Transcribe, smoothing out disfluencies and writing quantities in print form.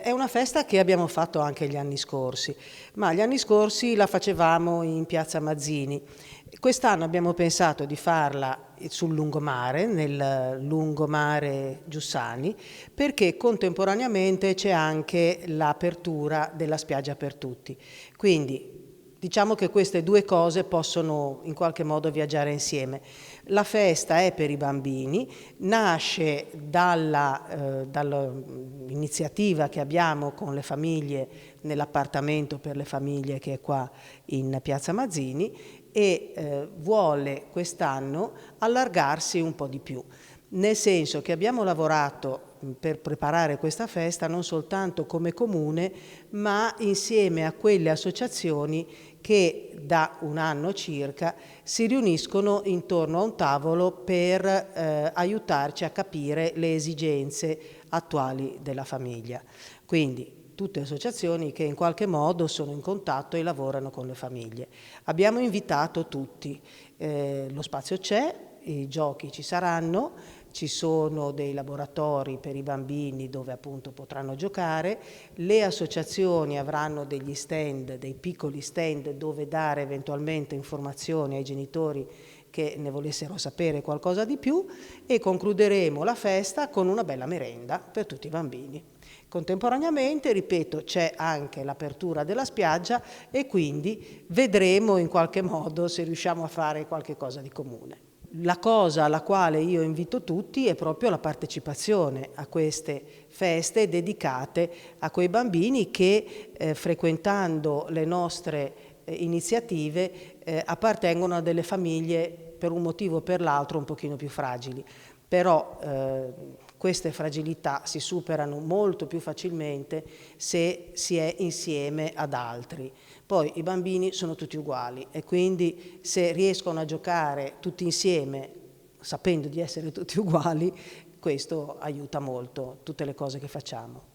È una festa che abbiamo fatto anche gli anni scorsi, ma gli anni scorsi la facevamo in Piazza Mazzini. Quest'anno abbiamo pensato di farla sul lungomare, nel lungomare Giussani, perché contemporaneamente c'è anche l'apertura della spiaggia per tutti. Quindi diciamo che queste due cose possono in qualche modo viaggiare insieme. La festa è per i bambini, nasce dall'iniziativa che abbiamo con le famiglie nell'appartamento per le famiglie che è qua in Piazza Mazzini e vuole quest'anno allargarsi un po' di più. Nel senso che abbiamo lavorato per preparare questa festa non soltanto come comune, ma insieme a quelle associazioni che da un anno circa si riuniscono intorno a un tavolo per aiutarci a capire le esigenze attuali della famiglia. Quindi tutte associazioni che in qualche modo sono in contatto e lavorano con le famiglie. Abbiamo invitato tutti, lo spazio c'è, i giochi ci saranno, ci sono dei laboratori per i bambini dove appunto potranno giocare, le associazioni avranno degli stand, dei piccoli stand dove dare eventualmente informazioni ai genitori che ne volessero sapere qualcosa di più e concluderemo la festa con una bella merenda per tutti i bambini. Contemporaneamente, ripeto, c'è anche l'apertura della spiaggia e quindi vedremo in qualche modo se riusciamo a fare qualche cosa di comune. La cosa alla quale io invito tutti è proprio la partecipazione a queste feste dedicate a quei bambini che frequentando le nostre iniziative appartengono a delle famiglie per un motivo o per l'altro un pochino più fragili. Però queste fragilità si superano molto più facilmente se si è insieme ad altri. Poi i bambini sono tutti uguali e quindi se riescono a giocare tutti insieme, sapendo di essere tutti uguali, questo aiuta molto tutte le cose che facciamo.